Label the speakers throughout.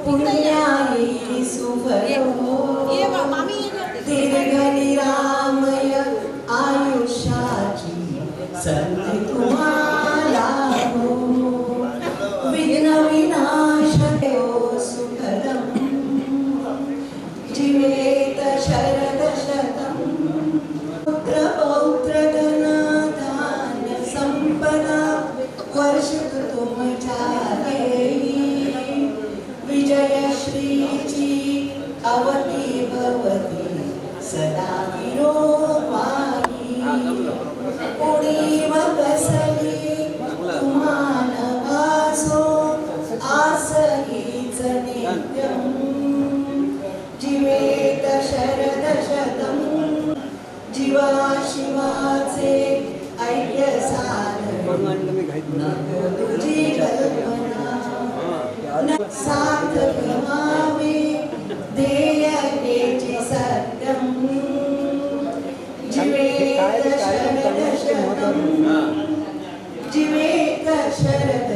Speaker 1: पुण्याई सुभरो दीर्घनिरामय आयुष्याची संधी तुम्हाला हो. विघ्न विनाशयो सुखदं जीवेत शरद शतं पुत्र पौत्र धन धान्य संपदा वर्षतु तुमच्या देवी. विजय श्रीची अवती भवती सदा विरोपाई. उणीव कसली तुमान भासो आस हीच नित्यं. जीवेत शरद शतं जीवा शिवाचे ऐक्य साधन नको तुझी कल्पना. साथ भ्रमावे ध्येयतेची सत्यं. जीवेत शरद शतं जीवेत शरद.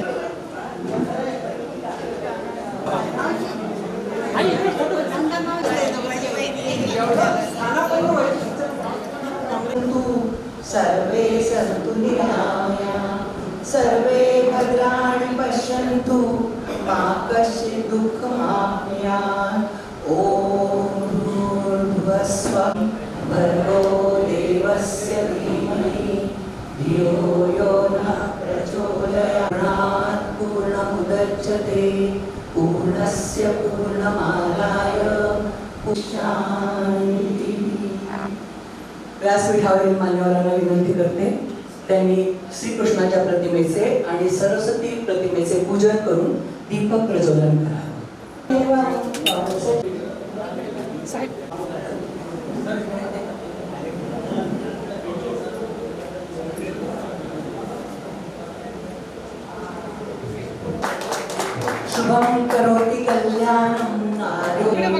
Speaker 1: सर्वे सन्तु निरामया सर्वे भद्राणि पश्यन्तु मा कश्चित् दुःखमाप्नुयात्. ॐ भूर्भुवः स्वः भर्गो देवस्य धीमहि धियो यो नः प्रचोदयात्. पूर्णमुदच्यते पूर्णस्य पूर्णमादाय शान्तिः. व्यासपीठावरील मान्यवरांना विनंती करते त्यांनी श्रीकृष्णाच्या प्रतिमेचे आणि सरस्वती प्रतिमेचे पूजन करून दीपक प्रज्वलन करावे. शुभं करोति कल्याणं आरोग्यं.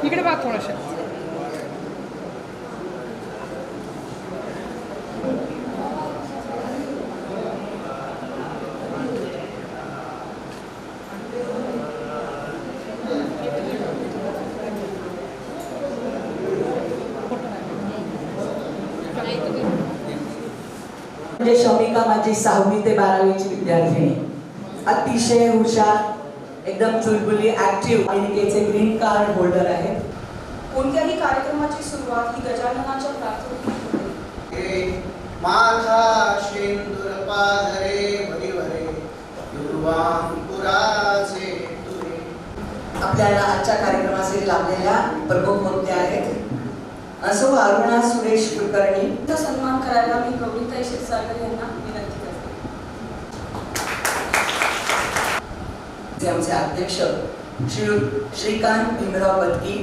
Speaker 2: इकडे बघ थोडंसं.
Speaker 1: म्हणजे शमिका माझी 6वी ते 12वीची विद्यार्थिनी, अतिशय हुशार, एकदम चुलबुली, ऍक्टिव्ह, अमेरिकेचे ग्रीन कार्ड होल्डर आहे.
Speaker 3: कोणत्याही कार्यक्रमाची सुरुवात ही गजाननाच्या प्रार्थनेने.
Speaker 4: माझा शेंदूर पाझरे वरीवरे दुर्वां पुराचे तुरे.
Speaker 1: आपल्याला आजच्या कार्यक्रमासाठी लाभलेल्या प्रमुख वक्ते आहेत असो अरुणा सुरेश कुलकर्णी.
Speaker 3: त्यांचा सन्मान करायला मी गौरीताई क्षीरसागर यांना विनंती करते.
Speaker 1: आमचे अध्यक्ष श्रीकांत भीमराव पत्की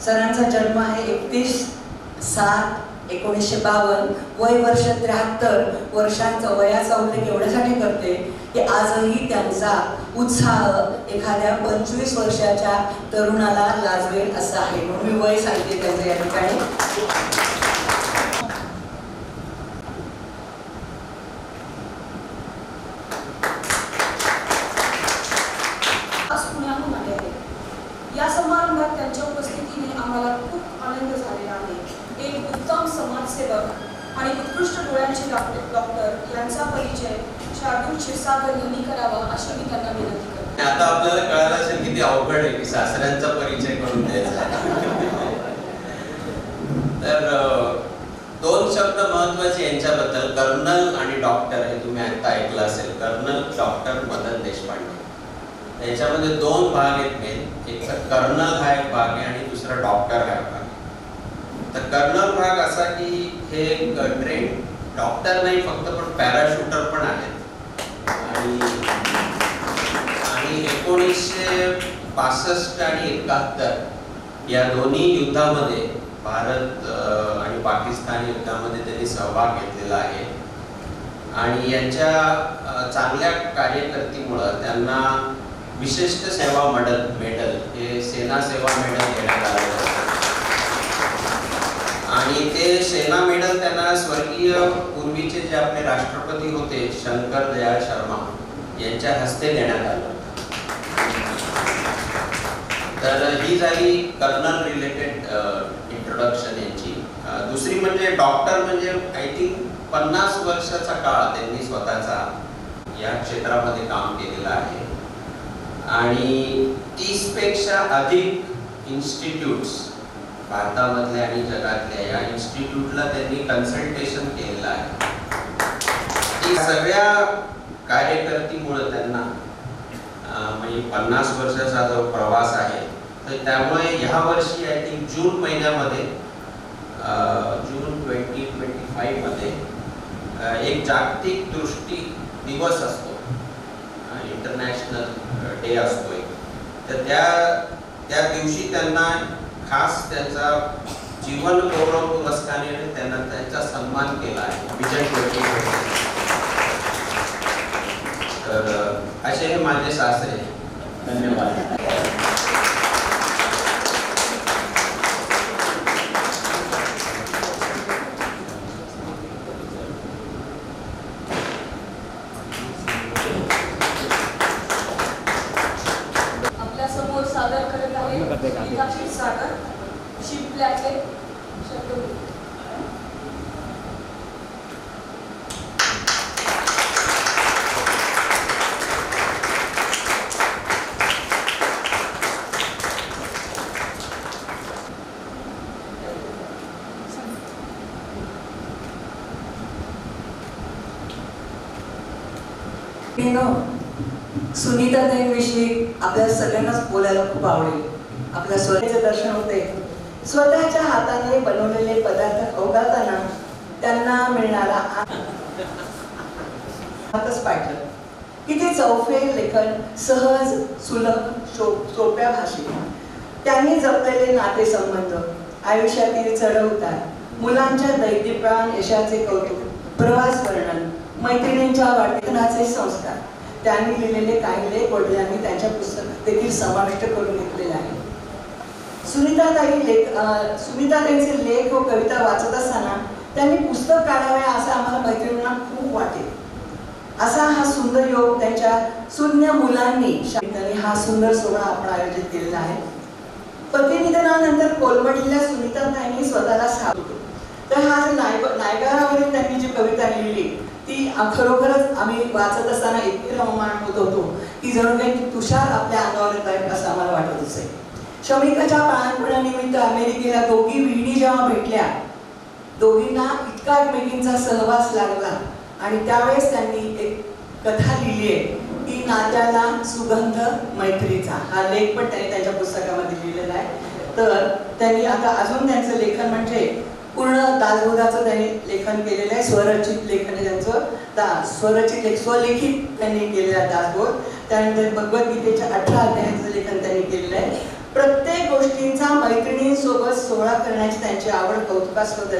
Speaker 1: सरांचा जन्म आहे 31/7/1952. वय वर्ष 73 वर्षांचं. वयाचा उल्लेख एवढ्यासाठी करते की आजही त्यांचा उत्साह एखाद्या 25 वर्षाच्या तरुणाला लाजवेल असा आहे. म्हणून मी वय सांगते त्यांचं या ठिकाणी.
Speaker 3: या समारंभात त्यांच्या उपस्थितीने आम्हाला खूप आनंद झालेला आहे. एक उत्तम समाजसेवक आणि उत्कृष्ट डोळ्यांचे डॉक्टर यांचा परिचय शार्दूल क्षीरसागर यांनी करावा अशी मी त्यांना विनंती करते.
Speaker 5: आता आपल्याला कळालं असेल किती अवघड आहे की सासऱ्यांचा परिचय करून द्यायचा. तर 2 शब्द महत्वाचे यांच्याबद्दल. कर्नल आणि डॉक्टर हे तुम्ही आता ऐकलं असेल. Colonel doctor Madan Deshpande. याच्यामध्ये 2 भाग आहेत मेन. एक कर्नल हा एक भाग आहे आणि दुसरा डॉक्टर हा एक भाग आहे. तर कर्नल भाग असा की हे एक ट्रेन डॉक्टर नाही फक्त पण पॅराशूटर पण आहेत. आणि 1965 आणि 71 या दोन्ही युद्धामध्ये भारत आणि पाकिस्तान युद्धामध्ये त्यांनी सहभाग घेतलेला आहे. आणि यांच्या चांगल्या कार्यकर्तीमुळे त्यांना विशिष्ट सेवा मेडल हे सेना सेवा मेडल देण्यात आलं. आणि ते सेना मेडल त्यांना स्वर्गीय पूर्वीचे जे आपले राष्ट्रपती होते शंकर दयाळ शर्मा यांच्या हस्ते देण्यात आलं. तर ही झाली कर्नल रिलेटेड इंट्रोडक्शन यांची. दुसरी म्हणजे डॉक्टर म्हणजे आय थिंक 50 वर्षाचा काळ त्यांनी स्वतःचा या क्षेत्रामध्ये काम केलेलं आहे आणि 30 पेक्षा अधिक इन्स्टिट्यूट्स भारतामधल्या आणि जगातल्या या इन्स्टिट्यूटला त्यांनी कन्सल्टेशन केलेलं आहे. ही सगळ्या कार्यकर्तीमुळे त्यांना म्हणजे 50 वर्षाचा जो प्रवास आहे तर त्यामुळे ह्या वर्षी आय थिंक जून महिन्यामध्ये जून 2025 मध्ये एक जागतिक दृष्टी दिवस असतो, इंटरनॅशनल डे असतो. तर त्या दिवशी त्यांना खास त्यांचा जीवन गौरव पुरस्काराने त्यांना त्यांचा सन्मान केला आहे विजय कोटी. तर असे हे माझे सासरे. धन्यवाद.
Speaker 3: आपल्या समोर सादर करत आहे सुनीता क्षीरसागर शिपल्याचे शब्द.
Speaker 1: सुनीताताईंविषयी आपल्या सगळ्यांनाच बोलायला खूप आवडेल. आपल्या स्वतःचे दर्शन होते. स्वतःच्या हाताने बनवलेले पदार्थ अवघाताना त्यांना मिळणारा हातच पाहिजे. किती चौफेर लेखन, सहज सुलभ सोप्या भाषेत. त्यांनी जपलेले नातेसंबंध, आयुष्यातील चढउतार, मुलांच्या दैदिप्राण यशाचे कौतुक, प्रवास वर्णन, मैत्रिणींच्या वाटणाचे संस्कार, त्यांनी लिहिलेले काही लेख वडिलांनी त्यांच्या पुस्तकात देखील समाविष्ट करून घेतलेले आहे. सुनीताताईंचे लेख व कविता वाचत असताना त्यांनी पुस्तक काढावे असं आम्हाला मैत्रिणींना खूप वाटेल. असा हा सुंदर योग त्यांच्या शून्य मुलांनी हा सुंदर सोहळा आपण आयोजित केलेला आहे. पतिनिधनानंतर कोलमडलेल्या सुनीताताईंनी स्वतःला सावरलं. तर हा जो नायगारावरील त्यांनी जी कविता लिहिली ती खरोखरच आम्ही वाचत असताना इतके रममाण होत होतो की जणू काही तुषार आपल्या अंगावर येत आहे असं आम्हाला वाटत असेल. शमिकाच्या बाळंतपणानिमित्त अमेरिकेला दोघी विहिणी जेव्हा भेटल्या, दोघींना इतका एकमेकींचा सहवास लागला आणि त्यावेळेस त्यांनी एक कथा लिहिली आहे ती नात्याला सुगंध मैत्रीचा. हा लेख पण त्यांनी त्यांच्या पुस्तकामध्ये लिहिलेला आहे. तर त्यांनी आता अजून त्यांचं लेखन म्हणजे पूर्ण दासबोधाचं त्यांनी लेखन केलेलं आहे. स्वरचित लेखन आहे त्यांचं. स्वरचित स्वलिखित त्यांनी केलेलं आहे दासबोध. त्यानंतर भगवद्गीतेच्या 18 अध्यायांचं लेखन त्यांनी केलेलं आहे. प्रत्येक गोष्टींचा मैत्रिणींसोबत सोहळा करण्याची त्यांची आवड कौतुकास्पद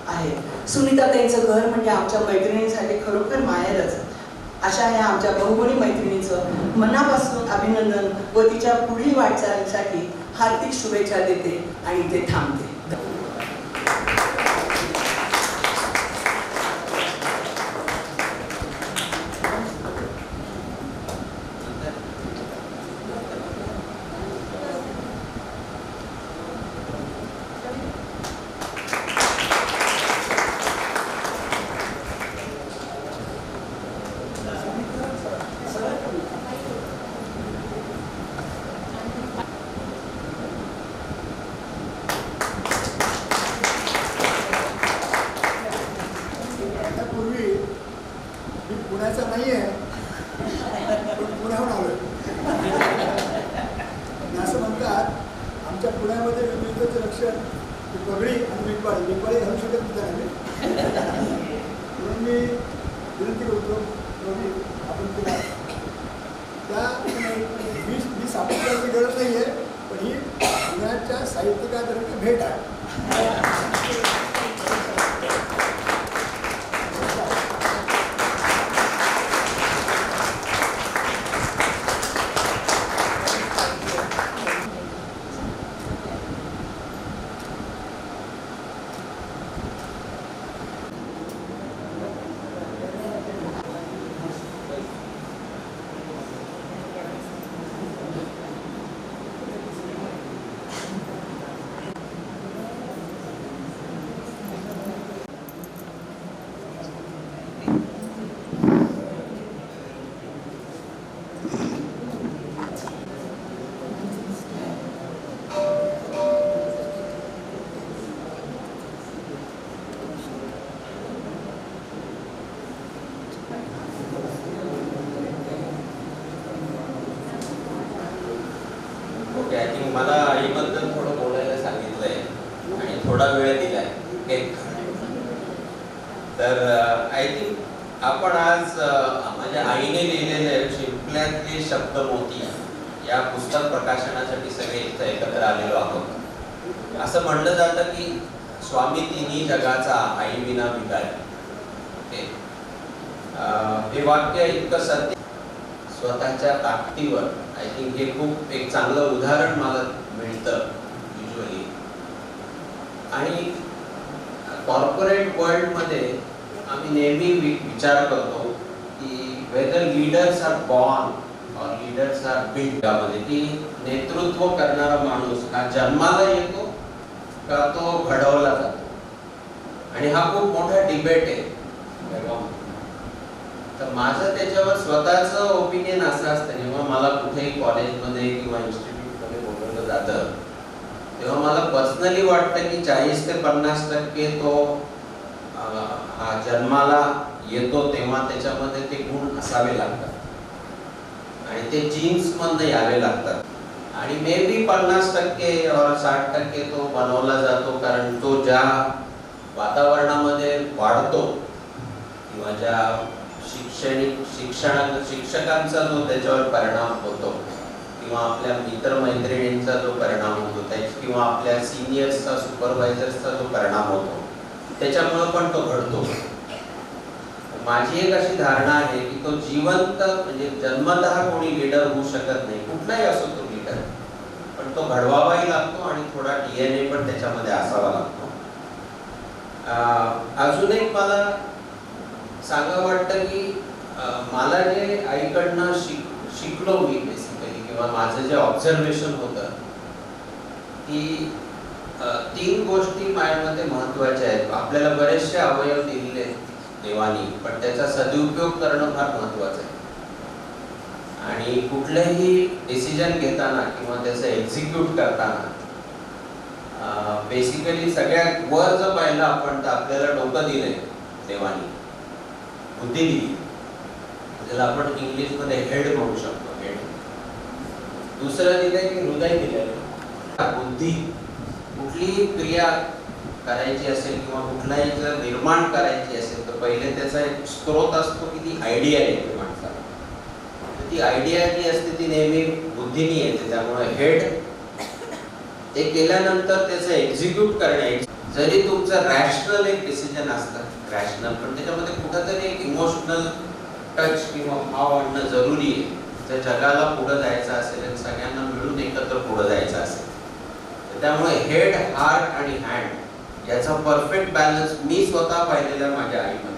Speaker 1: आहे. सुनीताताईंचं घर म्हणजे आमच्या मैत्रिणींसाठी खरोखर माहेरच. अशा या आमच्या बहुगुणी मैत्रिणीचं मनापासून अभिनंदन व तिच्या पुढील वाटचालीसाठी हार्दिक शुभेच्छा देते आणि ते थांबते.
Speaker 6: पुण्याचा नाही आहे पण पुण्याहून आलोय. असं म्हणतात आमच्या पुण्यामध्ये विविधतेचं लक्षण पगडी आणि बिगबाळी घालू शकत नाही म्हणून मी विनंती करतो रवी आपण तिला त्या मी सापडण्याची गरज नाही आहे पण ही पुण्याच्या साहित्यिकांची भेट आहे.
Speaker 5: आय थिंक मला आईबद्दल थोडं बोलायला सांगितलंय आणि थोडा वेळ दिलाय. तर आय थिंक आपण आज माझ्या आईने लिहिलेले शिंपल्यातले शब्द मोती या पुस्तक प्रकाशनासाठी सगळे इथं एकत्र आलेलो आहोत. असं म्हणलं जातं की स्वामी तिन्ही जगाचा आई विना बिगारी. हे वाक्य इतकं सत्य, स्वतःच्या ताकदीवर. आय थिंक हे खूप एक चांगलं उदाहरण मला मिळतं युजली. आणि कॉर्पोरेट वर्ल्डमध्ये आम्ही नेहमी विचार करतो की वेदर लीडर्स आर बॉर्न और लीडर्स आर बिल्ड, मध्ये की नेतृत्व करणारा माणूस हा जन्माला येतो का तो घडवला जातो. आणि हा खूप मोठा डिबेट आहे. तर माझं त्याच्यावर स्वतःचं ओपिनियन असं असतं, जेव्हा मला कुठेही कॉलेजमध्ये किंवा इन्स्टिट्यूटमध्ये बोलवलं जातं तेव्हा मला पर्सनली वाटतं की 40 ते 50% तो हा जन्माला येतो तेव्हा त्याच्यामध्ये ते गुण असावे लागतात आणि ते जीन्स मध्ये यावे लागतात. आणि मे बी 50% और 60% तो बनवला जातो, कारण तो ज्या वातावरणामध्ये वाढतो किंवा ज्या शिक्षकांचा जो त्याच्यावर परिणाम होतो किंवा आपल्या मित्रमैत्रिणींचा जो परिणाम होतो किंवा आपल्या सिनियर्सचा सुपरवायझर्सचा जो परिणाम होतो त्याच्यामुळे पण तो घडतो. माझी एक अशी धारणा आहे की तो जिवंत म्हणजे जन्मतः कोणी लीडर होऊ शकत नाही, कुठलाही असो तो लीडर, पण तो घडवावाही लागतो आणि थोडा DNA पण त्याच्यामध्ये असावा लागतो. अजून एक मला सांगावं वाटतं की मला जे आईकडनं शिकलो मी बेसिकली, किंवा माझं जे ऑब्झर्वेशन होतं की 3 गोष्टी माझ्यामध्ये महत्त्वाच्या आहेत. आपल्याला बरेचसे अवयव दिलेले देवानी, पण त्याचा सदुपयोग करणं फार महत्त्वाचं आहे. आणि कुठलंही डिसिजन घेताना किंवा त्याचं एक्झिक्यूट करताना बेसिकली सगळ्यात वर जर पाहिलं आपण तर आपल्याला डोकं दिलंय देवानी, बुद्धी दिली, ज्याला आपण इंग्लिशमध्ये हेड म्हणू शकतो. हेड. दुसरं दिलंय की हृदय दिलंय. बुद्धी कुठलीही क्रिया करायची असेल किंवा कुठलाही जर निर्माण करायची असेल तर पहिले त्याचा एक स्रोत असतो की ती आयडिया येते माणसाला. तर ती आयडिया जी असते ती नेहमी बुद्धीने येते. त्यामुळे हेड ते केल्यानंतर त्याचं एक्झिक्यूट करणे, जरी तुमचं रॅशनल एक डिसिजन असतं रॅशनल, पण त्याच्यामध्ये कुठंतरी एक इमोशनल टच किंवा भाव आणणं जरुरी आहे. जर जगाला पुढं जायचं असेल आणि सगळ्यांना मिळून एकत्र पुढं जायचं असेल, त्यामुळे हेड, हार्ट आणि हँड याचा परफेक्ट बॅलन्स मी स्वतः पाहिलेला माझ्या आईमध्ये.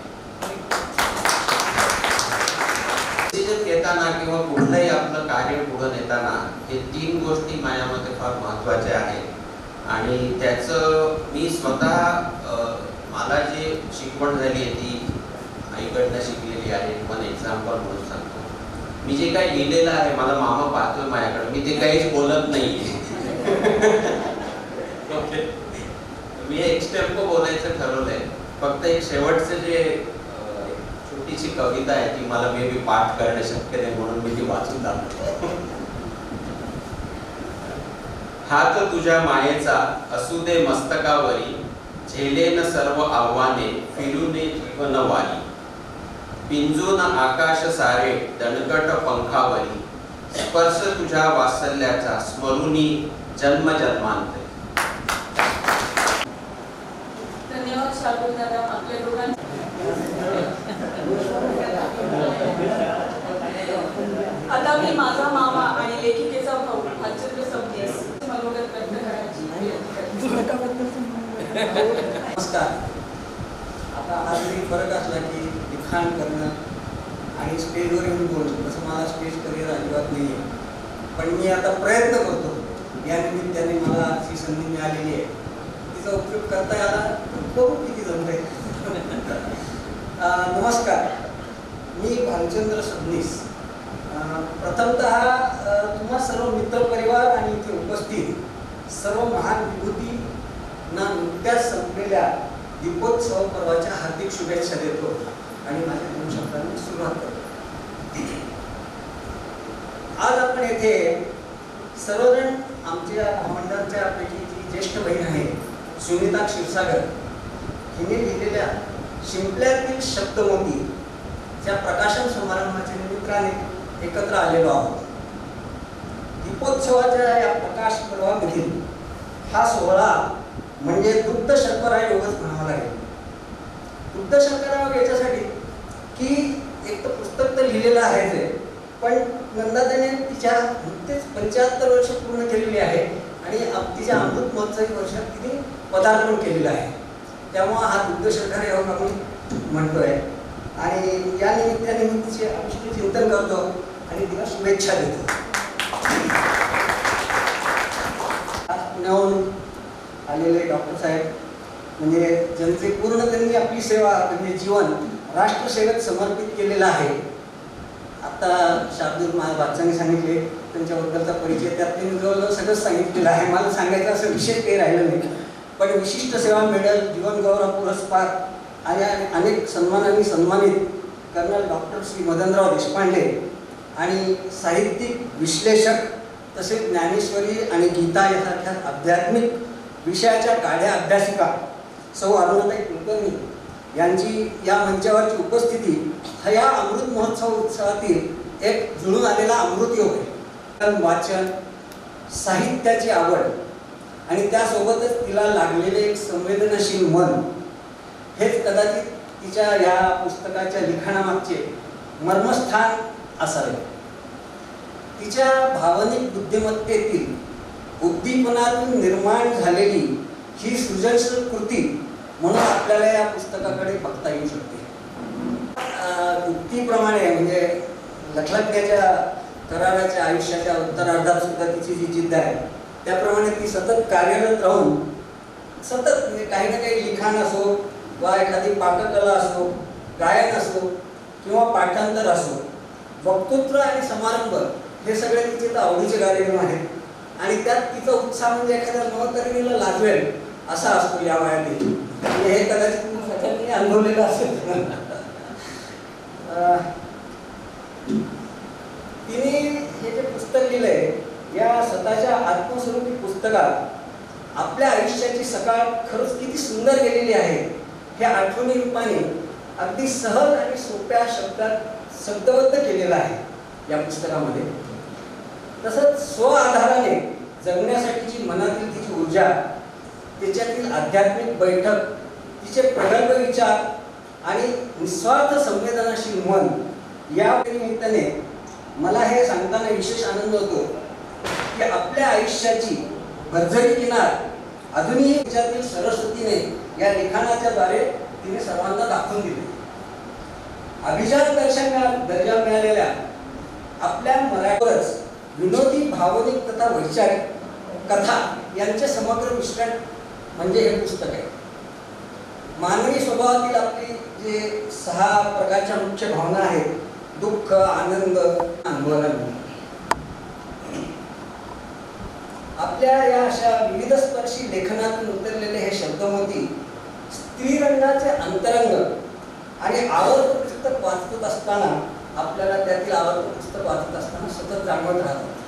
Speaker 5: डिसिजन घेताना किंवा कुठलंही आपलं कार्य पुढे नेताना हे 3 गोष्टी माझ्यामध्ये फार महत्त्वाच्या आहेत. आणि त्याचं मी स्वतः मला जे शिकवण झाली आहे ती आईकडनं शिकलेली आहे. पण एक्झाम्पल म्हणून सांगतो, मी जे काही लिहिलेलं आहे, मला मामा पाहतोय माझ्याकडे, मी ते काहीच बोलत नाही. मी एक स्टेप बोलायचं ठरवलंय. फक्त एक शेवटचं जे छोटीशी कविता आहे ती मला मे बी पाठ करणं शक्य नाही, म्हणून मी ती वाचून दाखवतो. हात तुझ्या मायेचा असू दे मस्तकावरी, झेलेन सर्व आव्हाने फिरूने जीवन वारी, पिंजून आकाश सारे दणकट पंखावरी, स्पर्श तुझ्या वात्सल्याचा स्मरुनी जन्म जन्मांत.
Speaker 3: धन्यवाद शार्दूल दादा. आपल्या दोघांना आता मी माझा मामा आणि लेखिकेचा भाऊ भालचंद्र सबनीस मनोगत व्यक्त करायची विनंती करते.
Speaker 7: नमस्कार. आता हा जरी फरक असला की लिखाण करणं आणि स्टेजवर येऊन बोलणं, तसं मला स्टेज करिअर अजिबात नाही आहे, पण मी आता प्रयत्न करतो. या निमित्ताने मला अशी संधी मिळालेली आहे, तिचा उपयोग करता याला बघू किती जमते. नमस्कार, मी भालचंद्र सबनीस. प्रथमतः तुम्हा सर्व मित्रपरिवार आणि इथे उपस्थित सर्व महान विभूतींना नुकत्याच संपलेल्या दीपोत्सव पर्वाच्या हार्दिक शुभेच्छा देतो आणि माझ्या 2 शब्दांनी सुरुवात करतो. आज आपण येथे सर्वजण आमच्या मंडळाच्या पैकी जी ज्येष्ठ बहीण आहे सुनीता क्षीरसागर हिने लिहिलेल्या शिंपल्यातील शब्दमोती च्या प्रकाशन समारंभाच्या निमित्ताने एकत्र आलेलो आहोत. दीपोत्सवाच्या या प्रकाश पर्वामधील हा सोहळा म्हणजे दुग्ध शर्करा योगच म्हणावा लागेल. दुग्ध शर्करा याच्यासाठी की एक तर पुस्तक तर लिहिलेलं आहेच आहे, पण नंदाताईने तिच्या नुकतेच 75 वर्ष पूर्ण केलेली आहे आणि तिच्या अमृत महोत्सवी वर्षात तिने पदार्पण केलेलं आहे. त्यामुळे हा दुग्ध शर्करा योग आपण म्हणतोय आणि या निमित्ताने मी तिचे अभिष्ट चिंतन करतो आणि तिला शुभेच्छा देतो. आज पुण्याहून आलेले डॉक्टर साहेब म्हणजे ज्यांचे पूर्ण त्यांनी आपली सेवा म्हणजे जीवन राष्ट्रसेवेत समर्पित केलेलं आहे. आता शार्दूल बादशाने सांगितले त्यांच्याबद्दलचा परिचय, त्यात त्यांनी जवळजवळ सगळंच सांगितलेलं आहे. मला सांगायचं असं विशेष काही राहिलं नाही, पण विशिष्ट सेवा मेडल, जीवनगौरव पुरस्कार आणि अनेक सन्मानांनी सन्मानित कर्नल डॉक्टर श्री मदनराव देशपांडे आणि साहित्यिक विश्लेषक तसेच ज्ञानेश्वरी आणि गीता यासारख्या आध्यात्मिक विषयाच्या गाढ्या अभ्यासिका सौ अरुणाताई कुलकर्णी यांची या मंचावरची उपस्थिती हा या अमृत महोत्सव उत्सवातील एक जुळून आलेला अमृत योग आहे. वाचन, साहित्याची आवड आणि त्यासोबतच तिला लागलेले एक संवेदनशील मन हेच कदाचित तिच्या या पुस्तकाच्या लिखाणामागचे मर्मस्थान असावे. तिच्या भावनिक बुद्धिमत्तेतील उद्दीपनातून निर्माण झालेली ही सृजनशील कृती म्हणून आपल्याला या पुस्तकाकडे बघता येऊ शकते. युक्तीप्रमाणे म्हणजे लखलखण्याच्या कराराच्या आयुष्याच्या उत्तरार्धात सुद्धा तिची जी जिद्द आहे त्याप्रमाणे ती सतत कार्यरत राहून सतत म्हणजे काही ना काही लिखाण असो वा एखादी पाककला असो, गायन असो किंवा पाठांतर असो, वक्तृत्व आणि समारंभ हे सगळे तिचे तर आवडीचे कार्यक्रम आहेत आणि त्यात तिचा उत्साह म्हणजे एखाद्या नवतरुणीला लाजवेल असा असतो या वयातील. म्हणजे हे कदाचित मी स्वतःने अनुभवलेलं असेल. तिने हे जे पुस्तक लिहिलंय या स्वतःच्या आत्मस्वरूपी पुस्तकात आपल्या आयुष्याची सकाळ खरंच किती सुंदर गेलेली आहे हे आठवणी रूपाने अगदी सहज आणि सोप्या शब्दात शब्दबद्ध केलेलं आहे या पुस्तकामध्ये. तसंच स्वआधाराने जगण्यासाठीची मनातील तिची ऊर्जा, त्याच्यातील आध्यात्मिक बैठक, तिचे प्रगल्भ विचार आणि निस्वार्थ संवेदनाशील मन या निमित्ताने मला हे सांगताना विशेष आनंद होतो की आपल्या आयुष्याची भरझडी किनार अजूनही तिच्यातील सरस्वतीने या लिखाणाच्या द्वारे तिने सर्वांना दाखवून दिले. अभिजात दर्जा मिळालेल्या आपल्या मराठीवरच विनोदी, भावनिक तथा वैचारिक कथा यांचे समग्र मिश्रण म्हणजे हे पुस्तक आहे. मानवी स्वभावातील आपली जे 6 प्रकारच्या मुख्य भावना आहेत, दुःख, आनंद, अनुभवाला मिळतो. आपल्या या अशा विविध स्पर्शी लेखनातून उतरलेले हे शब्दमोती स्त्रीरंगाचे अंतरंग आणि आवर्त पुस्तक वाचत असताना आपल्याला त्यातील आवर्त पुस्तक वाचत असताना सतत जाणवत राहतात.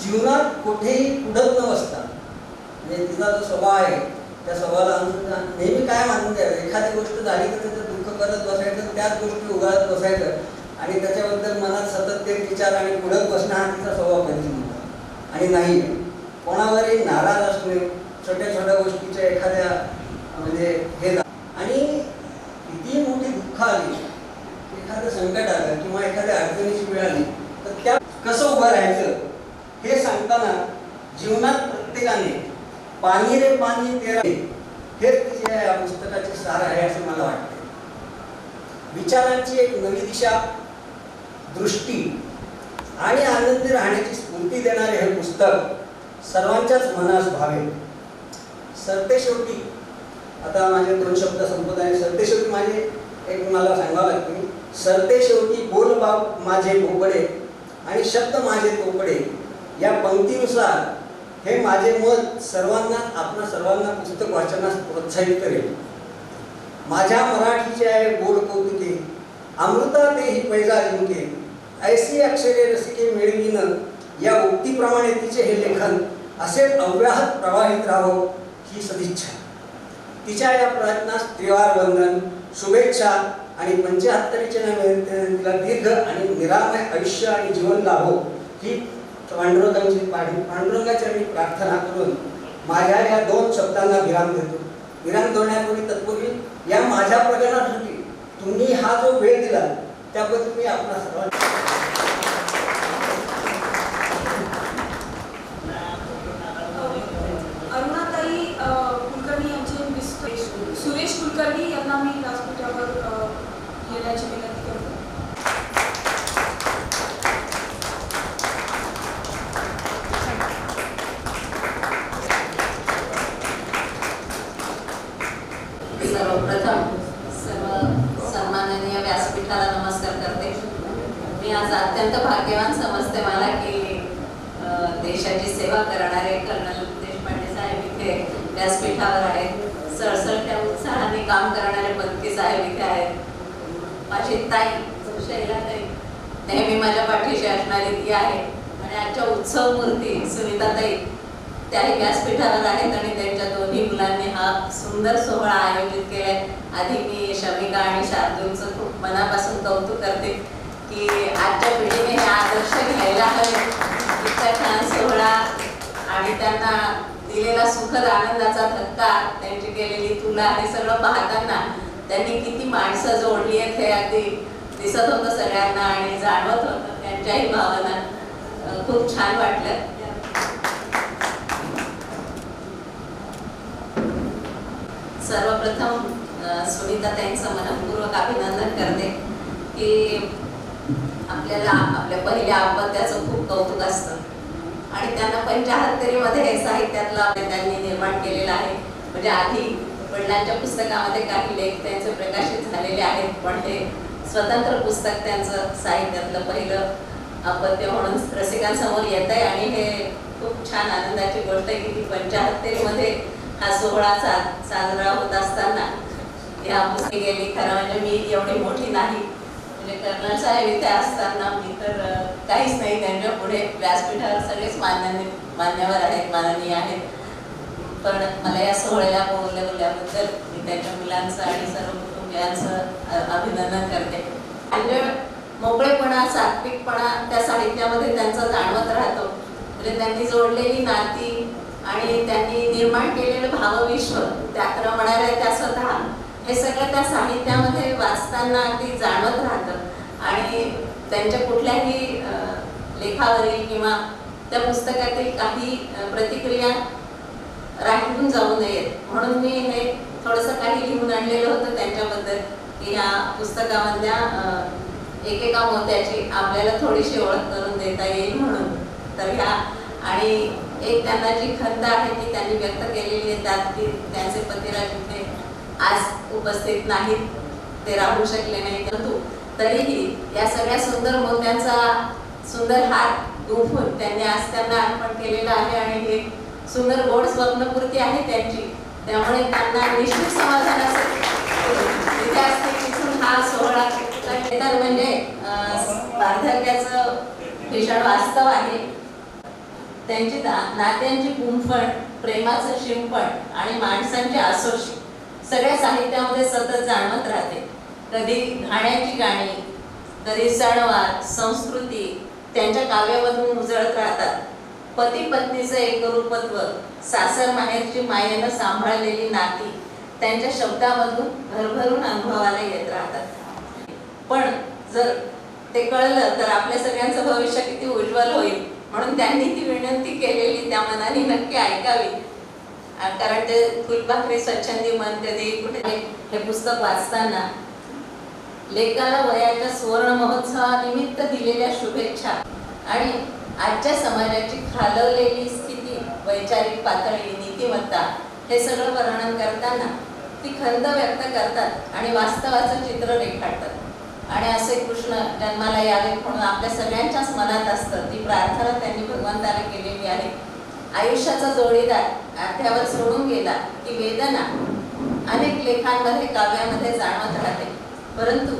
Speaker 7: जीवनात कुठेही पुढत न बसता म्हणजे तिचा जो स्वभाव आहे त्या स्वभावाला अनुसरून नेहमी काय मानून द्यायचं, एखादी गोष्ट झाली तर त्याचं दुःख करत बसायचं, त्याच गोष्टी उगाळत बसायचं आणि त्याच्याबद्दल मनात सतत ते विचार आणि पुढत बसणं हा तिचा स्वभाव कधीच नव्हता. आणि नाही कोणावरही नाराज असणे, छोट्या छोट्या गोष्टीच्या एखाद्या म्हणजे हे आणि किती मोठी दुःख आली, एखादं संकट आलं किंवा एखाद्या अडचणीची वेळ आली तर त्या कसं उभं राहायचं हे सांगताना जीवनात प्रत्येकाने पाणी रे पाणी तेरा हेच तिच्या या पुस्तकाचे सार आहे असं मला वाटते. विचारांची एक नवी दिशा, दृष्टी आणि आनंदी राहण्याची स्फूर्ती देणारे हे पुस्तक सर्वांच्याच मनास भावेल. सरतेशेवटी आता माझे 2 शब्द संपत आहे. सरतेशेवटी माझे एक मला सांगावं लागते, सरतेशेवटी बोल बाप माझे भोपडे आणि शब्द माझे तोपडे या पंक्तीनुसार हे माझे मत सर्वांना पुस्तक वाचनास प्रोत्साहित करेल. माझ्या मराठीचे आहे गोड कौतुके, अमृता तेही पैजा जिंके, ऐसी अक्षरे रसिके मिळविन या उक्तीप्रमाणे तिचे हे लेखन असेच अव्याहत प्रवाहित राहावं ही सदिच्छा. तिच्या या प्रयत्नास त्रिवार वंदन, शुभेच्छा आणि 75च्या तिला दीर्घ आणि निरामय आयुष्य आणि जीवन लाभो ही पांडुरंगाचरणी प्रार्थना करून माझ्या या 2 शब्दांना विराम देतो. विराम देण्यापूर्वी तत्पूर्वी या माझ्या प्रकरणासाठी तुम्ही हा जो वेळ दिला त्याबद्दल मी आपला सर्वांना
Speaker 3: अरुणाताई कुलकर्णी यांचे मिस्टर सुरेश कुलकर्णी यांना मी व्यासपीठावर येण्याची विनंती करतो.
Speaker 8: सर्वप्रथम सर्व सन्माननीय व्यासपीठाला नमस्कार करते. मी आज अत्यंत भाग्यवान समजते मला की देशाची सेवा करणारे कर्नल देशपांडे साहेब इथे व्यासपीठावर आहेत. सळसळत्या उत्साहाने काम करणारे बंदकी साहेब इथे आहेत. माझी ताई शैलाताई नेहमी माझ्या पाठीशी असणारी ती आहे आणि आजच्या उत्सव मूर्ती सुनीताताई त्याही व्यासपीठावर आहेत आणि त्यांच्या दोन्ही मुलांनी हा सुंदर सोहळा आयोजित केलाय. आधी मी शमिका आणि शार्दूलचं खूप मनापासून कौतुक करते की आजच्या पिढीने हे आदर्श घ्यायला हवे. इतका छान सोहळा आणि त्यांना दिलेला सुखद आनंदाचा धक्का, त्यांची केलेली तुला हे सगळं पाहताना त्यांनी किती माणसं जोडली आहेत हे अगदी दिसत होतं सगळ्यांना आणि जाणवत होतं त्यांच्याही भावना. खूप छान वाटलं. सर्वप्रथम सुनीताताईंचं मनपूर्वक अभिनंदन करते की आपल्याला आपल्या पहिल्या अपत्याचं खूप कौतुक असतं आणि त्यांना 75मध्ये साहित्यातला त्यांनी निर्माण केलेला आहे. म्हणजे आधी वडिलांच्या पुस्तकामध्ये काही लेख त्यांचे प्रकाशित झालेले आहेत, पण हे स्वतंत्र पुस्तक त्यांचं साहित्यातलं पहिलं अपत्य म्हणून रसिकांसमोर येत आहे आणि हे खूप छान आनंदाची गोष्ट आहे की 75मध्ये हा सोहळा साजरा होत असताना या पुस्तके गेली. खरं म्हणजे मी एवढी मोठी नाही, म्हणजे कर्नल साहेब इथे असताना मी तर काहीच नाही. त्यांच्या पुढे व्यासपीठावर सगळेच मान्यवर आहेत, माननीय आहेत. पण मला या सोहळ्याला बोलवल्याबद्दल मी त्यांच्या मुलांचं आणि सर्व कुटुंबियांचं अभिनंदन करते. म्हणजे मोकळेपणा, सात्विकपणा त्या साहित्यामध्ये त्यांचा जाणवत राहतो. म्हणजे त्यांनी जोडलेली नाती आणि त्यांनी निर्माण केलेलं भावविश्व, त्या खरं म्हणायला त्या स्वतः, हे सगळं त्या साहित्यामध्ये वाचताना अगदी जाणवत राहतं आणि त्यांच्या कुठल्याही लेखावरील किंवा त्या पुस्तकातील काही प्रतिक्रिया राखून जाऊ नयेत म्हणून मी हे थोडंसं काही लिहून आणलेलं होतं त्यांच्याबद्दल की ह्या पुस्तकामधल्या एकेका मोत्याची आपल्याला थोडीशी ओळख करून देता येईल म्हणून. तर ह्या आणि एक त्यांना जी खंत आहे ती त्यांनी व्यक्त केलेली आहे त्यात की त्यांचे पतिराज इथे आज उपस्थित नाहीत, ते राहू शकले नाही, परंतु तरीही या सगळ्या सुंदर मोत्यांचा सुंदर हार गुंफून त्यांनी आज त्यांना अर्पण केलेला आहे आणि हे सुंदर गोड स्वप्नपूर्ती आहे त्यांची. त्यामुळे त्यांना निश्चित समाधान असेल तिथे असते तिथून हा सोहळा. तर म्हणजे वार्धक्याचं भीषण वास्तव आहे. त्यांची नात्यांची गुंफण, प्रेमाचं शिंपण आणि माणसांची आसोशी सगळ्या साहित्यामध्ये सतत जाणवत राहते. कधी घाण्याची गाणी, कधी सणवार, संस्कृती त्यांच्या काव्यामधून उजळत राहतात. पती पत्नीचं एकरूपत्व, सासर माहेरची मायेनं सांभाळलेली नाती त्यांच्या शब्दामधून भरभरून अनुभवाला येत राहतात. पण जर ते कळलं तर आपल्या सगळ्यांचं भविष्य किती उज्ज्वल होईल म्हणून त्यांनी ती विनंती केलेली त्या मनाने नक्की ऐकावी. कारण ते फुलपाखरी स्वच्छंदी मन कधी कुठे हे पुस्तक वाचताना लेखाला वयाच्या सुवर्ण महोत्सवानिमित्त दिलेल्या शुभेच्छा आणि आजच्या समाजाची खालवलेली स्थिती, वैचारिक पातळी, नीतिमत्ता हे सगळं वर्णन करताना ती खंत व्यक्त करतात आणि वास्तवाचं चित्र रेखाटतात. आणि असे कृष्ण जन्माला यावे म्हणून आपल्या सगळ्यांच्याच मनात असतं. ती प्रार्थना त्यांनी भगवंताला केलेली आहे. आयुष्याचा जोडीदार आठ्यावर सोडून गेला की वेदना अनेक लेखांमध्ये, काव्यामध्ये जाणवत राहते. परंतु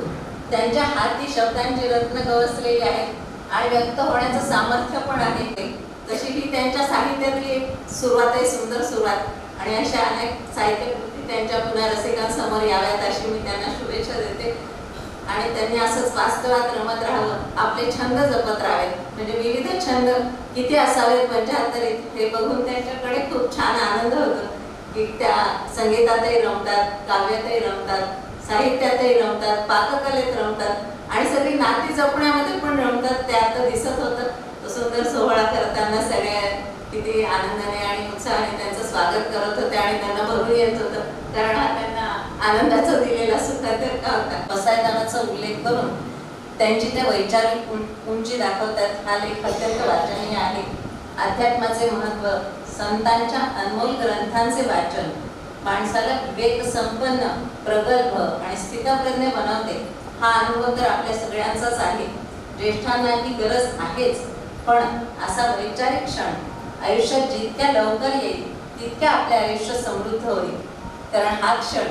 Speaker 8: त्यांच्या हाती शब्दांची रत्न गवसलेली आहेत आणि व्यक्त होण्याचं सामर्थ्य पण आहे. तशी ही त्यांच्या साहित्यातली एक सुरुवात आहे, सुंदर सुरुवात. आणि अशा अनेक साहित्यकृती त्यांच्या पुन्हा रसिकांसमोर याव्यात अशी मी त्यांना शुभेच्छा देते. आणि त्यांनी असंच वास्तवात रमत राहावं, आपले छंद जपत राहावेत. म्हणजे विविध छंद किती असावेत 75 हे बघून त्यांच्याकडे खूप छान आनंद होतो की त्या संगीतातही रमतात, काव्यातही रमतात, साहित्यातही रमतात, पाककलेत रमतात आणि सगळी नाती जपण्यामध्ये पण रमतात. ते आता दिसत होतं. तो सुंदर सोहळा करताना सगळ्या किती आनंदाने आणि उत्साहाने त्यांचं स्वागत करत होते आणि त्यांना भरून येत होतं, कारण हा त्यांना आनंदाचा दिलेला सुद्धा का होता. पसायदानाचा उल्लेख करून त्यांची त्या वैचारिक उंची दाखवतात. हा लेख अत्यंत वाचनीय आहे. अध्यात्माचे महत्त्व, संतांच्या अनमोल ग्रंथांचे वाचन माणसाला विवेक संपन्न, प्रगल्भ आणि स्थितप्रज्ञ बनवते. हा अनुभव तर आपल्या सगळ्यांचाच आहे. ज्येष्ठांना ही गरज आहेच, पण असा वैचारिक क्षण आयुष्यात जितक्या लवकर येईल तितक्या आपले आयुष्य समृद्ध होईल. कारण हा क्षण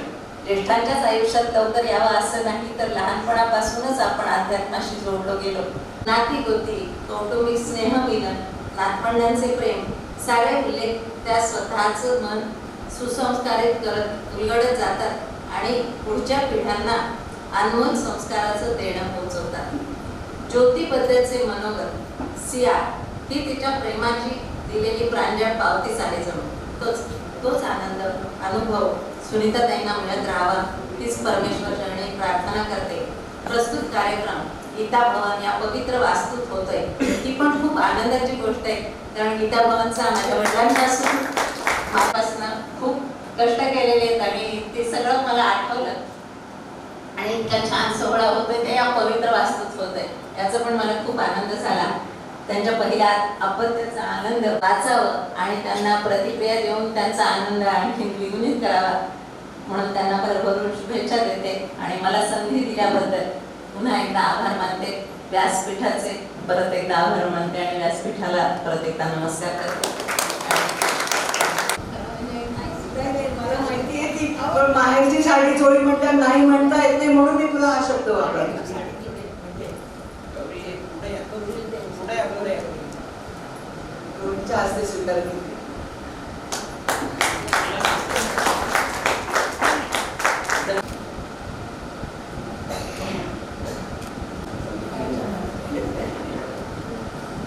Speaker 8: ज्येष्ठांच्याच आयुष्यात लवकर यावा असं नाही, तर लहानपणापासूनच आपण अध्यात्माशी जोडलो गेलो. नाती गोती, कौटुंबिक स्नेहमिलन, नातवंडांचे प्रेम, सारे उल्लेख त्या स्वतःचं मन सुसंस्कारित करत उलगडत जातात आणि पुढच्या पिढ्यांना अनमोल संस्काराचं देणं पोहोचवतात. ज्योतीबद्दलचे मनोगत, सिया ही तिच्या प्रेमाची दिलेली प्रांजळ पावतीच आहे. जणू तोच आनंद अनुभव सुनीताताईंना मिळत राहावा हीच परमेश्वर चरणी प्रार्थना करते. प्रस्तुत कार्यक्रम गीता भवन या पवित्र वास्तूत होतोय. ही पण खूप आनंदाची गोष्ट आहे, कारण गीता भवनचा माझ्या वडिलांपासून खूप कष्ट केलेले आहेत आणि ते सगळं मला आठवलं आणि इतका छान सोहळा होतोय ते या पवित्र वास्तूत होतोय, याचा पण मला खूप आनंद झाला. त्यांच्या पहिल्या अपत्याचा आनंद वाचावं आणि त्यांना प्रतिक्रिया देऊन त्यांचा आनंद आणखी द्विगुणित करावा म्हणून त्यांना भरभरून शुभेच्छा देते आणि मला संधी दिल्याबद्दल पुन्हा एकदा आभार मानते. व्यासपीठाचे परत एकदा आभार मानते आणि व्यासपीठाला परत एकदा नमस्कार करते.
Speaker 1: मला माहिती आहे की आपण माहेरची साडी चोळी म्हटलं नाही म्हणता येत नाही, म्हणून मी तुला हा शब्द वापरला. हस्ते स्वीकार केली.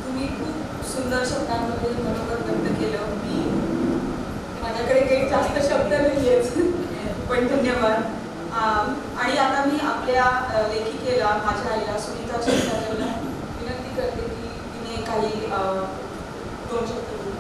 Speaker 3: तुम्ही खूप सुंदर शब्दांमध्ये मनोगत व्यक्त केलं. माझ्याकडे काही जास्त शब्द नाही आहेत, पण धन्यवाद. आणि आता मी आपल्या लेखिकेला, माझ्या आईला सुनीता शिरसागरला विनंती करते की तिने काही 2 शब्द बोलू.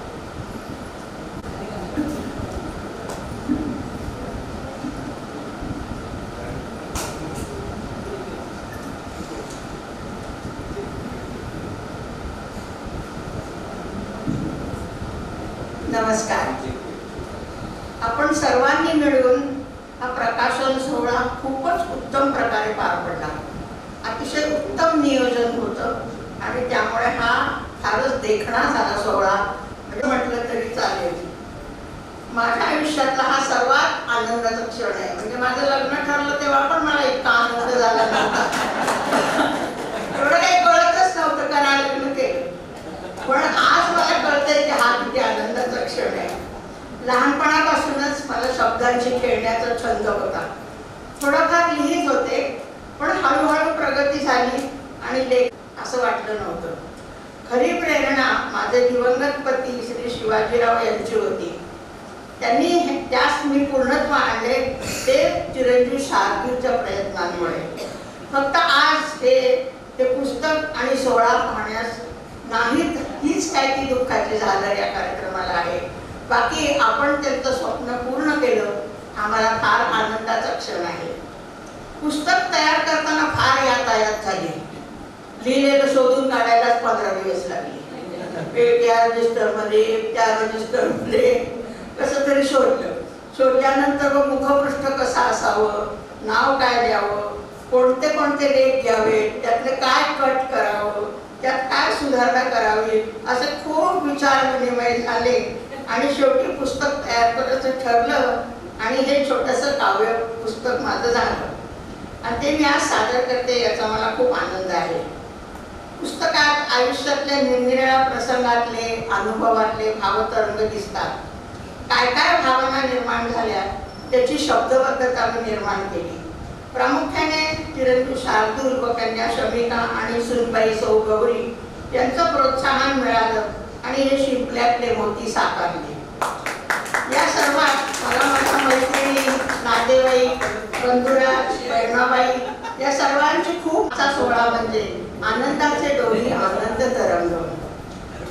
Speaker 9: नमस्कार. आपण सर्वांनी मिळून हा प्रकाशन सोहळा खूपच उत्तम प्रकारे पार पडला. अतिशय उत्तम नियोजन होतं आणि त्यामुळे हा फारच देखणा झाला सोहळा म्हणजे म्हटलं तरी चालेल. माझ्या आयुष्यातला हा सर्वात आनंदाचा क्षण आहे. म्हणजे माझं लग्न ठरलं तेव्हा पण मला इतका आनंद झाला नव्हता. एवढं काही कळतच नव्हतं कारण लग्न केलं, पण आज मला कळतंय की हा किती आनंदाचा क्षण आहे. लहानपणापासूनच मला शब्दांशी खेळण्याचा छंद होता. थोडंफार लिहित होते, पण हळूहळू प्रगती झाली आणि लेख असं वाटलं नव्हतं. खरी प्रेरणा माझे दिवंगत पती श्री शिवाजीराव यांची होती. त्यांनी त्यास मी पूर्णत्व आणले ते चिरंजीव शार्दूलच्या प्रयत्नांमुळे. फक्त आज ते पुस्तक आणि सोहळा पाहण्यास नाहीत हीच काय ती दुःखाची झालर या कार्यक्रमाला आहे. बाकी आपण त्यांचं स्वप्न पूर्ण केलं, आम्हाला फार आनंदाचा क्षण आहे. पुस्तक तयार करताना फार यातायात झाली. लिहिलेलं शोधून काढायलाच 15 दिवस लागले. त्या रजिस्टरमध्ये त्या रजिस्टरमध्ये कसं तरी शोधल्यानंतर मुखपृष्ठ कसं असावं, नाव काय द्यावं, कोणते कोणते लेख घ्यावेत, त्यातले काय कट करावं, त्यात काय सुधारणा करावी, असे खूप विचार विनिमय झाले आणि शेवटी पुस्तक तयार करायचं ठरलं आणि हे छोटंसं काव्य पुस्तक माझं झालं. आणि ते मी आज सादर करते याचा मला खूप आनंद आहे. पुस्तकात आयुष्यातल्या निरनिराळ्या प्रसंगातले अनुभवातले भावतरंग दिसतात. काय काय भावना निर्माण झाल्या त्याची शब्दबद्धता मी निर्माण केली. प्रामुख्याने चिरंजीव शार्दूल व कन्या शमिका आणि सुनबाई सौ गौरी यांचं प्रोत्साहन मिळालं आणि हे शिंपल्यातले मोती साकारले. या सर्वात मला माझ्या मैत्रिणी, नातेवाईक, बंधुराज, बहिणाबाई या सर्वांची खूप सोहळा म्हणजे आनंदाचे डोली आनंद तरंग.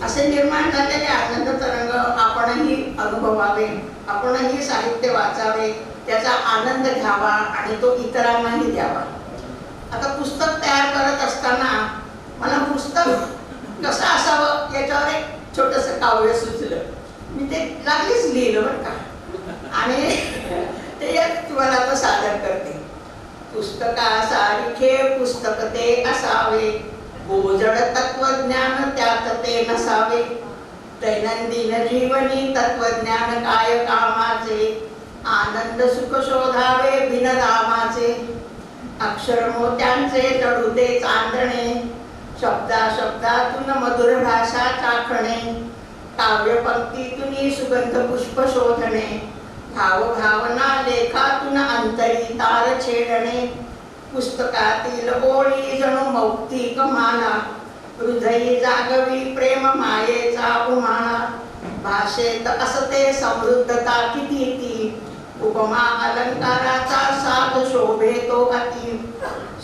Speaker 9: असे निर्माण झालेले आनंद तरंग आपणही अनुभवावे, आपणही साहित्य वाचावे, त्याचा आनंद घ्यावा आणि तो इतरांनाही द्यावा. आता पुस्तक तयार करत असताना मला पुस्तक कसं असावं याच्यावर एक छोटंसं काव्य सुचलं. मी ते लागलीच लिहिलं बरं का आणि ते तुम्हाला आता सादर करते. पुस्तकासारखे पुस्तक ते असावे, गोजड तत्वज्ञान त्यात ते नसावे. दैनंदिन जीवनी तत्वज्ञान काय कामाचे, आनंद सुख शोधावे बिनधामाचे. अक्षर मोत्यांचे चढुते चांदणे, शब्दा शब्दातून मधुर भाषा चाखणे. काव्य पंक्तीतून सुगंध पुष्प शोधणे, भाव भावना लेखातून अंतरी तार छेडणे. पुस्तकातील ओळी जणू मौक्तिक माला, हृदयी जागवी प्रेम मायेचा उमाळा. भाषेत असते समृद्धता किती ती, उपमा अलंकाराचा साध शोभे तो अति.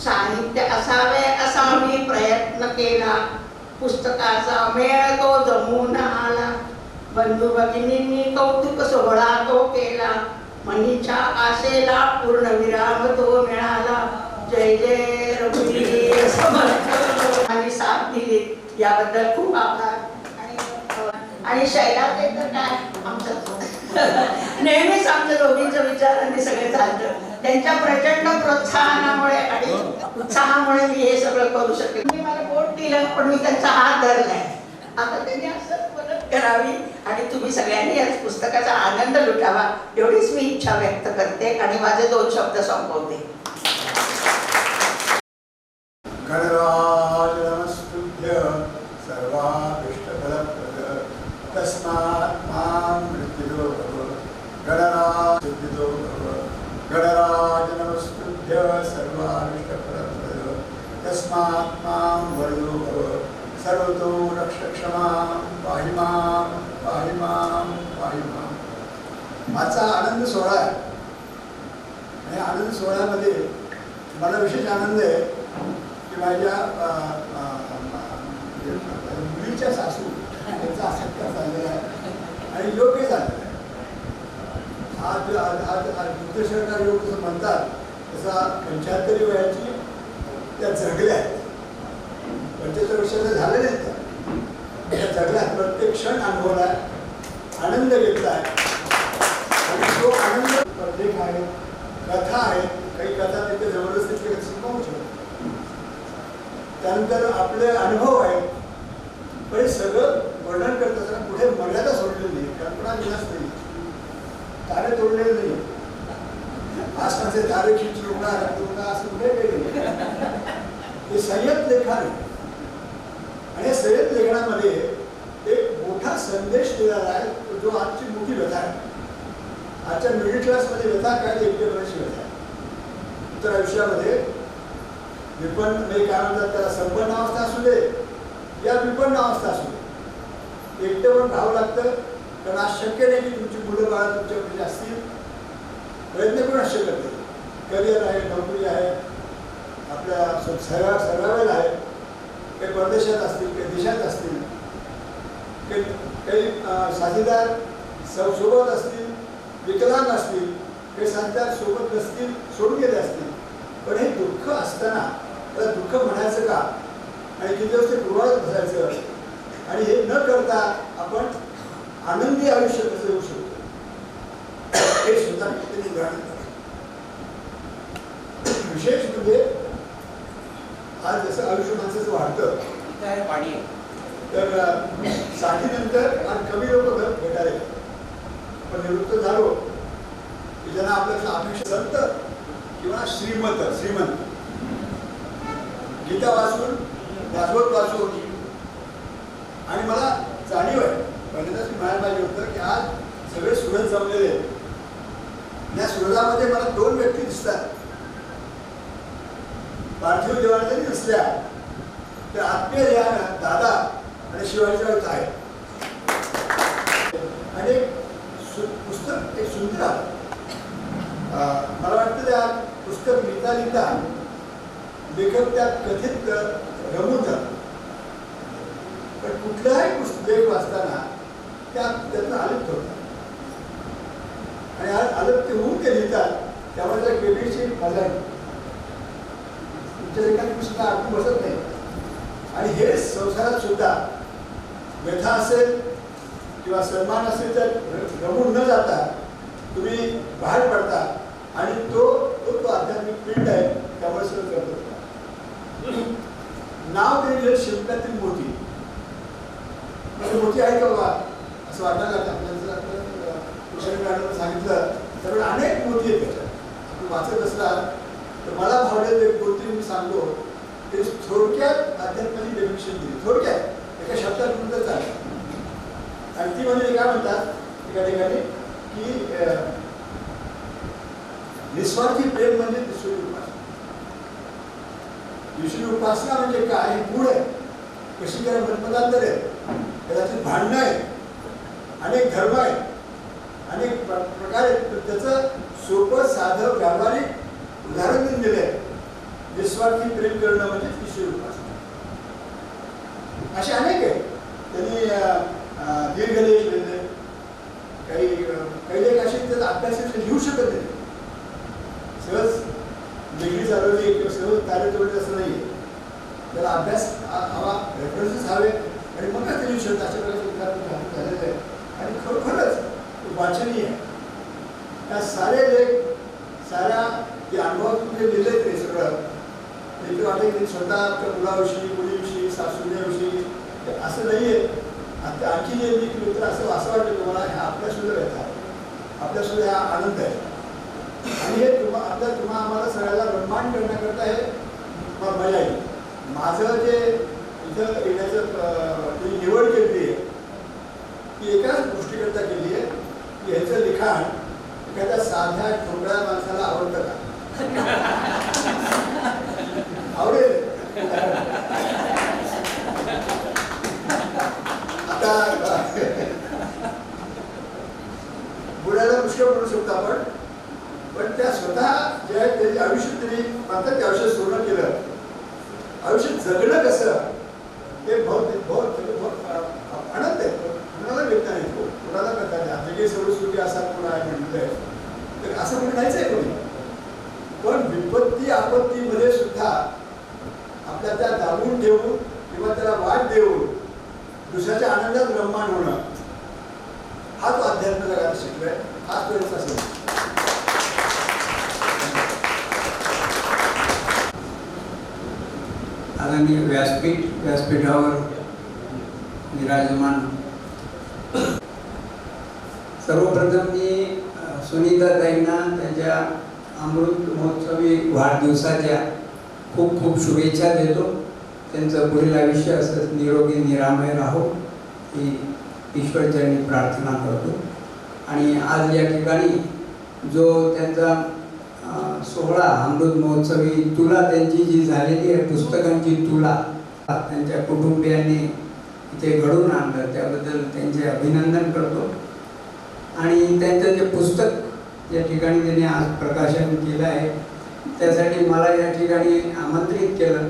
Speaker 9: साहित्य असावे असा मी प्रयत्न केला, पुस्तकाचा मेळ तो जमून आला. बंधू भगिनींनी कौतुक सोहळा तो केला, मनीच्या आशेला पूर्णविराम तो मिळाला. जय जय रघुवीर समर्थ. आणि साथ दिली याबद्दल खूप आभार. आणि शैलाचे तर काय आमचं नेहमीच आमच्या दोघींच्या विचारांनी सगळे चालतं. त्यांच्या प्रचंड प्रोत्साहनामुळे आणि उत्साहामुळे मी हे सगळं करू शकते. मी मला बोट दिलं पण मी त्यांचा हात धरलाय. आता त्यांनी असंच मदत करावी आणि तुम्ही सगळ्यांनी या पुस्तकाचा आनंद लुटावा एवढीच मी इच्छा व्यक्त करते आणि माझे 2 शब्द संपवते.
Speaker 6: गणराज नमस्तुभ्य सर्वाभीष्टफलप्रद, तस्मात् मां मृत्युदो भव. गणराज सिद्धिदो भव. गणराज नमस्तुभ्य सर्वाभीष्टफलप्रद, तस्मात् मां वरदो भव. सर्वतो रक्ष क्षमां पाहि मां पाहि मां पाहि मां. आजचा आनंद सोहळा आहे आणि आनंद सोहळ्यामध्ये मला विशेष आनंद आहे की माझ्या मुलीच्या सासू यांचा सत्कार झालेला आहे आणि योग्य झालेला आहे. आज वृद्धशरकार योग जसं म्हणतात तसा 75 वयाची त्या जगल्या आहेत. 75 वर्षाचं झाले नाहीत त्या जगल्यात. प्रत्येक क्षण अनुभवला आहे, आनंद घेतला आहे आणि तो आनंद लेख आहे, कथा आहे. काही कथा तिथे जबरदस्ती शिकवू शकतो. त्यानंतर आपले अनुभव आहेत. पण हे सगळं वर्णन करत असताना पुढे मर्यादा सोडलेली नाही, कल्पना विलास नाही, तारे तोडलेले नाही. आसमानचे तारे खिच रुकणार असं कुठे काही नाही. हे संयत लेखन आहे आणि या संयत लेखनामध्ये एक मोठा संदेश दिलेला आहे जो आजची मोठी व्यथा आहे. आजच्या मिडल क्लासमध्ये व्यथा काय एकटेपणाची व्यथा आहे. तर आयुष्यामध्ये विपन्न म्हणजे काय म्हणतात त्याला संपन्न अवस्था असू दे या विपन्न अवस्था असू दे, एकटे पण राहावं लागतं. कारण आज शक्य नाही की तुमची मुलं बाळा तुमच्याकडे असतील. प्रयत्न करून शक्य नाही. करिअर आहे, नोकरी आहे, आपल्या सर्वावेल आहे, काही परदेशात असतील, काही देशात असतील, काही साथीदार सोबत असतील, विकलांग असतील, काही साथीदार सोबत नसतील, सोडून गेले असतील. पण हे दुःख असताना त्याला दुःख म्हणायचं का आणि किती दिवस ते पुरवत बसायचं आणि हे न करता आपण आनंदी आयुष्य कसं येऊ शकतो हे सुद्धा विशेष म्हणजे आज जसं आयुष्य माणसाचं वाढतं तर 60 नंतर आज कमी लोक भेटायला पण निवृत्त झालो की ज्यांना आपल्याला अपेक्षा संत किंवा श्रीमंत गीता वाचून, भागवत वाचून, आणि मला जाणीव आहे पहिल्यांदाच मी म्हणायला पाहिजे होतं की आज सगळे सुरत जमलेले आहेत. या सुरतामध्ये मला 2 व्यक्ती दिसतात. पार्थिव देवाला जरी नसल्या तर आत्मीय ध्यान दादा आणि शिवाजीराव आहे. आणि पुस्तक एक सुंदर आहे. मला वाटतं त्या पुस्तक लिहिता लिहिता लेखक त्या कथेत रमून जातो. पण कुठलाही लेख वाचताना त्यातनं आलिप्त होतात आणि आलिप्त होऊन ते लिहितात. त्यामुळे त्या वेगळीची मजा आहे. तुमच्या लेखात सुद्धा अडकून बसत नाही. आणि हे संसारात सुद्धा व्यथा असेल किंवा सन्मान असेल तर रमून न जाता तुम्ही बाहेर पडता आणि तो आध्यात्मिक पिंड आहे. त्यामुळे सगळं करतो. नाव दिलेलं शिल्पातील मोती म्हणजे मोती आहे का बाबा असं वाटायला लागतं आपल्याला. कुशल मॅडमने सांगितलं त्यामुळे अनेक मोती आहेत त्याच्यात. आपण वाचत असला तर मला भावलेले 2-3 मी सांगतो. ते थोडक्यात आध्यात्मिक डेफिनेशन दिली. थोडक्यात एका शब्दात म्हणत चालेल. आणि ती म्हणजे काय म्हणतात एका ठिकाणी की निस्वार्थी प्रेम म्हणजे ईश्वरी उपासना. ईश्वरी उपासना म्हणजे काय? हे गुण आहे. कशी काय मतपदांतर आहे, कदाचित भांडणं आहे, अनेक धर्म आहे, अनेक प्रकार आहेत. त्याचं सोपं साधं व्यावहारिक उदाहरण दिले आहे. निस्वार्थी प्रेम करणं म्हणजे ईश्वरी उपासना. असे अनेक आहेत. त्यांनी दीर्घलेख लिहिले. काही लेख असे त्याचा अभ्यास लिहू शकत नाही. सहज डिग्री चालवली किंवा सहज कार्य तोडले असं नाही आहे. त्याला अभ्यास हवा, रेफरन्सेस हवे आणि मगच ते लिहू शकतात. अशा प्रकारचे झालेले आहे. आणि खरोखरच वाचनीय आहे. त्या सारे लेख, साऱ्या जे अनुभवातून जे लिहिले ते सगळं ते वाटेल की स्वतः आपल्या मुलाविषयी, मुलीविषयी, सासूण्याविषयी असं नाही आहे. आणखी जे मी केलं तर असं वाटतं तुम्हाला ह्या आपल्यासुद्धा व्यथा आहे, आपल्यासुद्धा हा आनंद आहे. आणि हे तुम्हा आम्हाला सगळ्याला रममाण करण्याकरता हे मजा येईल. माझं जे इथं येण्याचं मी निवड केली आहे ती एकाच गोष्टीकरता केली आहे की ह्याचं लिखाण एखाद्या साध्या ठोकळ्या माणसाला आवडतं का? आवडेल. आता बुडायला मुश्किल म्हणू शकतो आपण. पण त्या स्वतः जे आहे त्याचे आयुष्य त्यांनी म्हणतात ते आयुष्य सोडणं केलं. आयुष्य जगणं कसं ते बहुत आनंद आहे. कुणाला व्यक्त नाही, कुणाला करता नाही. जगे सर्वसुखी असा कोण आहे म्हटलंय तर असं म्हणायचं आहे कोणी. पण विपत्ती आपत्तीमध्ये सुद्धा आपल्या त्या दाबून ठेवून किंवा त्याला वाट देऊन दुसऱ्याच्या आनंदात रममाण होणं हा तो अध्यात्म जगात शिकलोय. हाच वेळेचा असेल.
Speaker 10: आदरणीय व्यासपीठावर विराजमान सर्वप्रथम मी सुनीताताईंना त्यांच्या अमृत महोत्सवी वाढदिवसाच्या खूप खूप शुभेच्छा देतो. त्यांचं पुढील आयुष्य असंच निरोगी निरामय राहो ही ईश्वरचरणी प्रार्थना करतो. आणि आज या ठिकाणी जो त्यांचा सोहळा अमृत महोत्सवी तुला त्यांची जी झालेली आहे पुस्तकांची तुला त्यांच्या कुटुंबियांनी इथे घडवून आणलं त्याबद्दल त्यांचे अभिनंदन करतो. आणि त्यांचं जे पुस्तक या ठिकाणी त्यांनी आज प्रकाशन केलं आहे त्यासाठी मला या ठिकाणी आमंत्रित केलं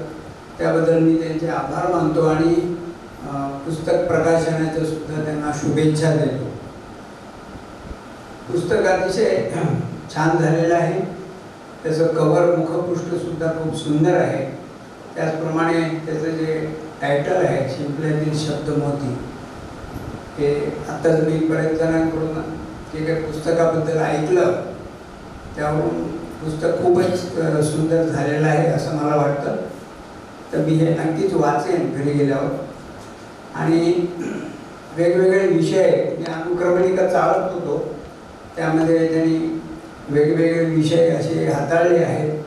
Speaker 10: त्याबद्दल मी त्यांचे आभार मानतो आणि पुस्तक प्रकाशनाच्या सुद्धा त्यांना शुभेच्छा देतो. पुस्तक अतिशय छान झालेलं आहे. त्याचं कव्हर मुखपृष्ठसुद्धा खूप सुंदर आहे. त्याचप्रमाणे त्याचं जे टायटल आहे शिंपल्यातील शब्दमोती हे आत्ताच मी बऱ्याच जणांकडून जे काही पुस्तकाबद्दल ऐकलं त्यावरून पुस्तक खूपच सुंदर झालेलं आहे असं मला वाटतं. तर मी हे नक्कीच वाचेन घरी गेल्यावर. आणि वेगवेगळे विषय मी अनुक्रमणिका चालत होतो त्यामध्ये त्यांनी वेगवेगळे विषय असे हाताळले आहेत.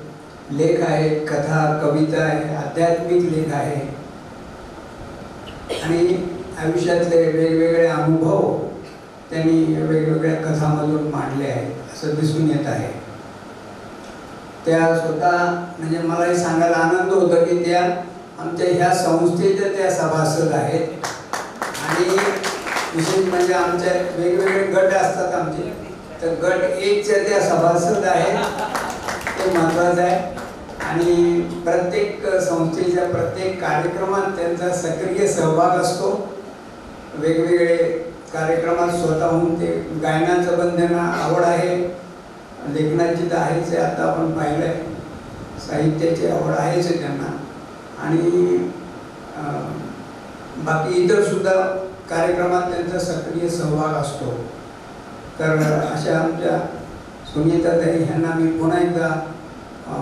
Speaker 10: लेख आहेत, कथा कविता आहे, आध्यात्मिक लेख आहे आणि आयुष्यातले वेगवेगळे अनुभव त्यांनी वेगवेगळ्या कथामधून मांडले आहेत असं दिसून येत आहे. त्या स्वतः म्हणजे मलाही सांगायला आनंद होतो की त्या आमच्या ह्या संस्थेच्या त्या सभासद आहेत आणि विशेष म्हणजे आमचे वेगवेगळे गट असतात आमचे, तर गट 1च्या त्या सभासद आहेत, ते महत्त्वाचं आहे. आणि प्रत्येक संस्थेच्या प्रत्येक कार्यक्रमात त्यांचा सक्रिय सहभाग असतो. वेगवेगळे कार्यक्रमात स्वतःहून ते गायनाचं पण त्यांना आवड आहे, लेखनाची तर आहेच आहे, आता आपण पाहिलं आहे, साहित्याची आवड आहेच आहे त्यांना. आणि बाकी इतर सुद्धा कार्यक्रमात त्यांचा सक्रिय सहभाग असतो. तर अशा आमच्या सुनीताताई ह्यांना मी पुन्हा एकदा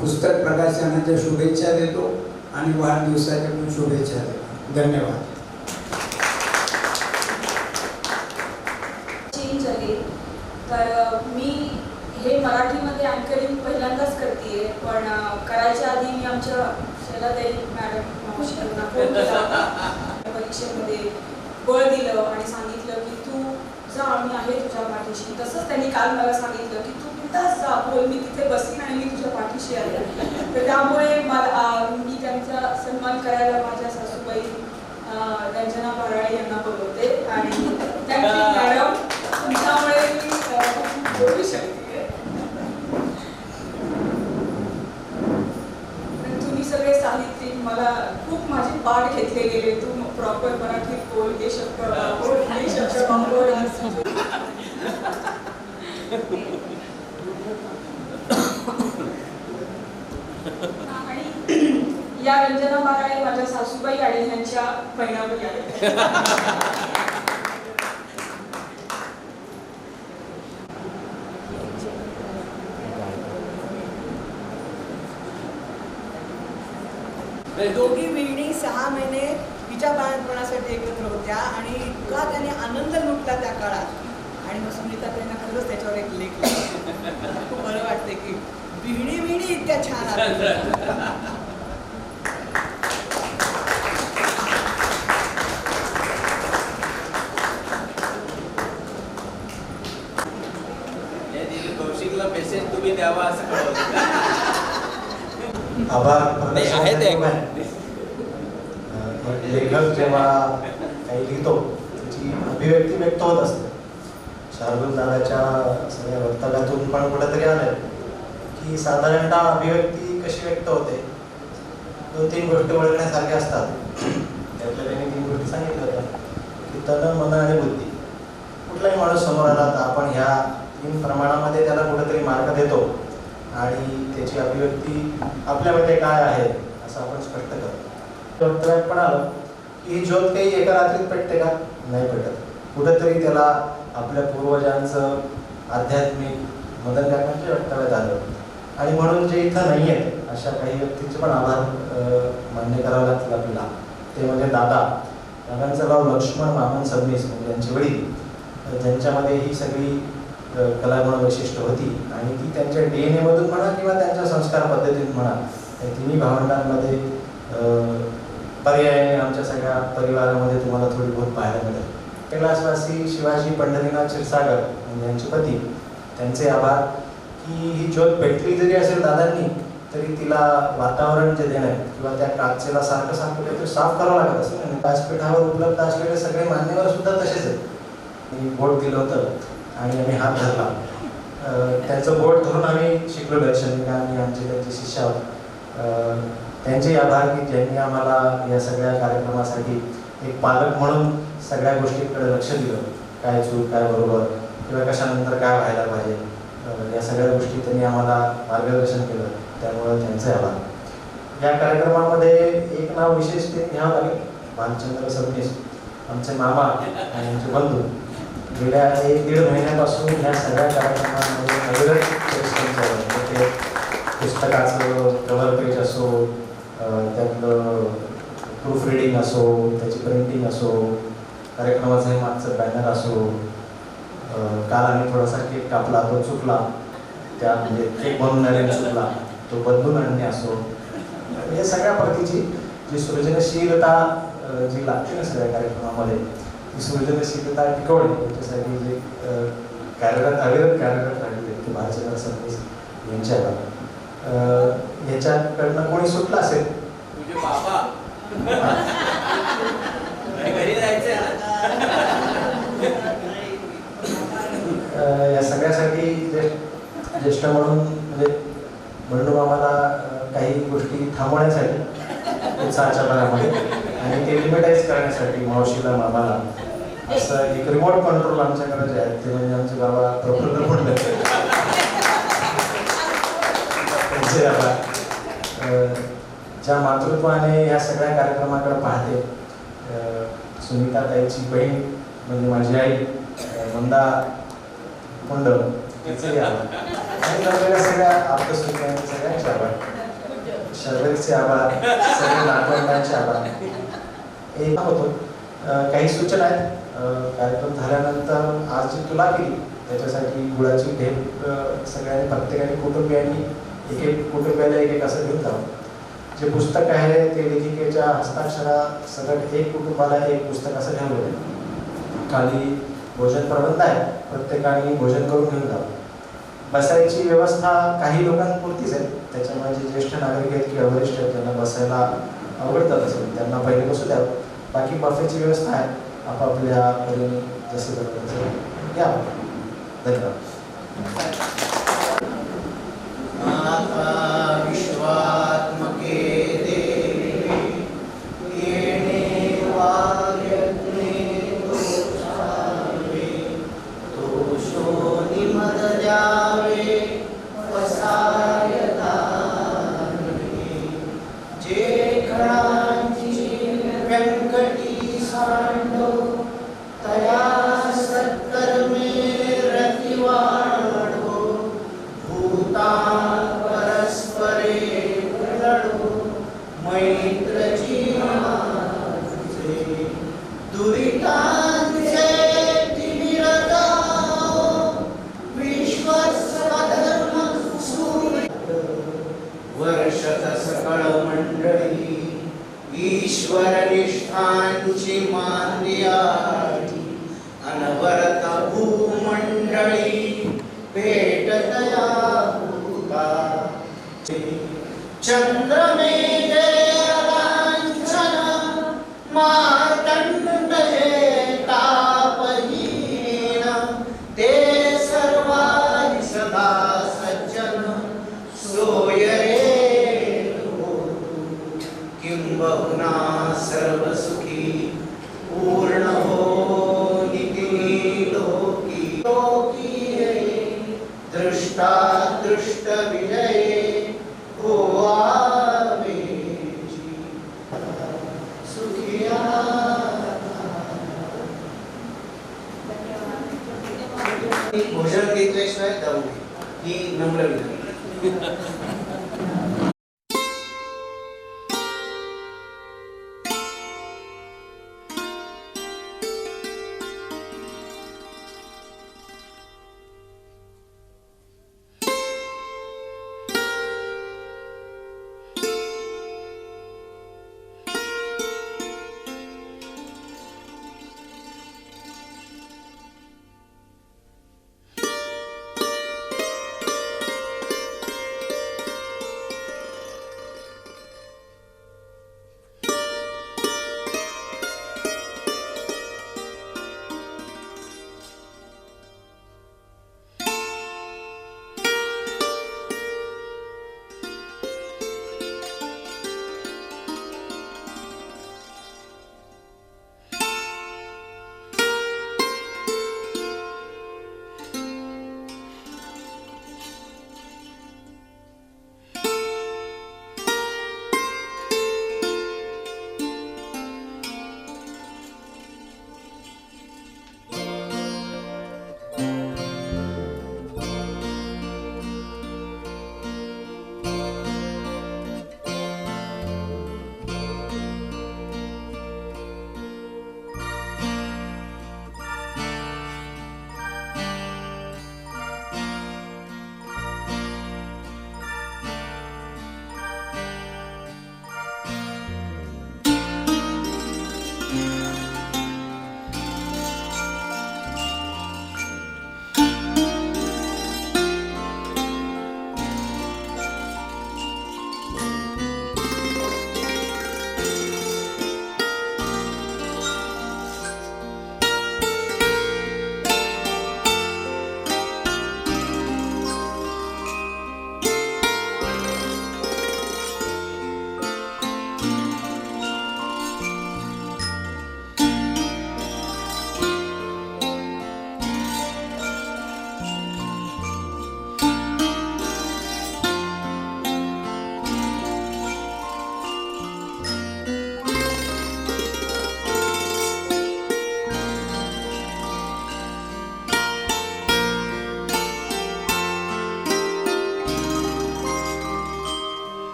Speaker 10: पुस्तक प्रकाशनाच्या शुभेच्छा देतो आणि वाढदिवसाच्या पण शुभेच्छा देतो. धन्यवाद.
Speaker 3: चेंज आहे. तर मी हे मराठीमध्ये अँकरिंग पहिल्यांदाच करते, पण करायच्या आधी मी आमच्या शैलाताई मॅडम मावशींना फोन केला, परीक्षेमध्ये बळ दिलं आणि सांगितलं की तू जा, मी आहे तुझ्या पाठीशी. तसंच त्यांनी काल मला सांगितलं की तू बिनधास्त जा, बोल, मी तिथे बसीन आणि मी तुझ्या पाठीशी आहे. तर त्यामुळे मला मी त्यांचा सन्मान करायला माझ्या सासूबाई रंजना बाराळे यांना बोलवते आणि थँक्यू मॅडम, तुमच्यामुळे मी बोलू शकते. तुम्ही सगळे साहित्यिक, मला खूप माझे पाठ घेतले गेले. तू प्रॉपर मराठीत बोल, हे शब्द वापर, हे शब्द वापर. आणि या रंजना बाराळे माझ्या सासूबाई आणि ह्यांच्या बहिणाबाई आहेत.
Speaker 1: दोघी बहिणी 6 महिने तिच्या बाळपणासाठी एकत्र होत्या आणि इतका त्याने आनंद लुटला त्या काळात. आणि मग सुनीता त्यांना खरंच त्याच्यावर एक लेख लिहिला. खूप बरं वाटते की बहिणी इतक्या छान आहेत.
Speaker 5: कौशिकला मेसेज तुम्ही द्यावा असं कळवलं.
Speaker 11: आभार.
Speaker 5: आहे ते
Speaker 11: लेखक जेव्हा काही लिहितो त्याची अभिव्यक्ती व्यक्त होत असते. शार्दूल दादाच्या सगळ्या वक्तव्यातून पण कुठेतरी आलंय की साधारणतः अभिव्यक्ती कशी व्यक्त होते, 2-3 गोष्टी ओळखण्यासारख्या असतात. त्यातल्या त्यांनी 3 गोष्टी सांगितल्या होत्या की तन, मन आणि बुद्धी. कुठलाही माणूस समोर आला तर आपण ह्या 3 प्रमाणामध्ये त्याला कुठेतरी मार्क देतो आणि त्याची अभिव्यक्ती आपल्यामध्ये काय आहे असं आपण स्पष्ट करतो. वक्तव्यात पण आलं की ही ज्योत काही एका रात्रीत पेटते का? नाही पेटत. कुठेतरी त्याला आपल्या पूर्वजांचं आध्यात्मिक मदनकाकांच्या वक्तव्यात आलं. आणि म्हणून जे इथं नाही आहेत अशा काही व्यक्तींचे पण आभार मान्य करावे लागतील आपल्याला. ते म्हणजे दादांचं नाव लक्ष्मण वामन सबनीस, म्हणजे त्यांचे वडील, ज्यांच्यामध्ये ही सगळी कलागुण वैशिष्ट्य होती आणि ती त्यांच्या DNA मधून म्हणा किंवा त्यांच्या संस्कार पद्धतीतून म्हणा, या तिन्ही भावंडांमध्ये पर्यायाने आमच्या सगळ्या परिवारामध्ये तुम्हाला थोडी बहुत पाहायला मिळेल. कैलासवासी शिवाजी पंढरीनाथ क्षीरसागर यांचे पती, त्यांचे आभार की ही ज्योत पेटली जरी असेल दादांनी तरी तिला वातावरण जे देणं किंवा त्या काचेला सारखं काहीतरी साफ करावं लागत असेल. आणि व्यासपीठावर उपलब्ध असलेले सगळे मान्यवर सुद्धा तसेच आहेत. मी बोट दिलं होतं आणि आम्ही हात धरला. त्यांचं बोट धरून आम्ही शिकलो दर्शनिका आणि आमचे त्यांचे शिष्य आहोत. त्यांचे आभार की ज्यांनी आम्हाला या सगळ्या कार्यक्रमासाठी एक पालक म्हणून सगळ्या गोष्टींकडे लक्ष दिलं. काय चूक, काय बरोबर किंवा कशानंतर काय व्हायला पाहिजे, या सगळ्या गोष्टी त्यांनी आम्हाला मार्गदर्शन केलं. त्यामुळे त्यांचे आभार. या कार्यक्रमामध्ये एक नाव विशेष ते घ्यावं लागेल, भालचंद्र सबनीस, आमचे मामा आणि आमचे बंधू. गेल्या 1-1.5 महिन्यापासून या सगळ्या कार्यक्रमांमध्ये नवीनच परिश्रम चालू आहे. ते पुस्तकाचं कव्हर पेज असो, त्यातलं प्रूफ रिडिंग असो, त्याची प्रिंटिंग असो, कार्यक्रमाचं हे मागचं बॅनर असो. काल आम्ही थोडासा केक कापला, तो चुकला, त्या म्हणजे केक बनवणाऱ्याने चुकला. तो बदलून आणणे असो, या सगळ्या प्रतीची जी सृजनशीलता जी लागते ना सगळ्या कार्यक्रमामध्ये, ती सृजनशीलता टिकवणे याच्यासाठी जे अविरत कार्यरत राहिलेले ते भालचंद्र सबनीस यांच्या ह्याच्याकडनं कोणी सुटलं असेल
Speaker 5: तुझे बाबा घरी जायचंय
Speaker 11: या सगळ्यासाठी ज्येष्ठ म्हणून म्हणजे बंडू मामाला काही गोष्टी थांबवण्यासाठी उत्साहाच्या भरामध्ये आणि ते लिमिटाईज करण्यासाठी मावशीला मामाला असं एक रिमोट कंट्रोल आमच्याकडे जे आहे ते म्हणजे आमचे बाबा प्रफुल्ल मुंडे त्यांचे बाबा ज्या मातृत्वाने या सगळ्या कार्यक्रमाकडे पाहते, सुनीता ताईची बहीण म्हणजे माझी आई मंदा मुंड तिचे आभार आणि आपल्याला सगळ्या आप्तसुखांचे सगळ्यांचे आभार, शर्वरीचे आभार, सगळ्या नातवंडांचे आभार. हे होतो काही सूचना आहेत. कार्यक्रम झाल्यानंतर आज जी तुला केली त्याच्यासाठी गुळाची ढेप सगळ्यांनी प्रत्येकाने कुटुंबियांनी एक कुटुंबियाला एक असं घेऊन जावं. जे पुस्तक आहे ते लेखिकेच्या हस्ताक्षरासकट एक कुटुंबाला एक पुस्तक असं ठेवलेलं आहे. खाली भोजन प्रबंध आहे, प्रत्येकाने भोजन करून घेऊन जावं. बसायची व्यवस्था काही लोकांपुरतीच आहे, त्याच्यामुळे जे ज्येष्ठ नागरिक आहेत किंवा वरिष्ठ आहेत त्यांना बसायला आवडतात असेल त्यांना पहिले बसू द्यावं. बाकी बफेची व्यवस्था आहे, आपापल्या परीने जसे जमतं या. धन्यवाद.
Speaker 4: विश्वात्मके देवी येणे वाग्यज्ञे दोषावे दोषो निमद द्यावे वसायता जे खणांची व्यंकटी सांडो तया सत्कर्मे रतिवाढो भूतान परस्परे लढो मैत्रची माणसे दुरितांचे तिमिर जाओ विश्वस्वधर्म सूर्य वर्षत सकळ मंडळी ईश्वर निष्ठांची मांदियाळी अनवरत भूमंडळी भेटतया भूता चंद्रमेघे लांछन मार्तंडहे तापहीन ते सर्वांनी सदा सज्जन सोय रे किंबहुना सर्व सुखी पूर्ण हो निती लोकी लोकी दृष्टा दृष्ट विजये हो आवे सुखिया. भोजन घेतल्याशिवाय जाऊ नये ही नम्र विनंती.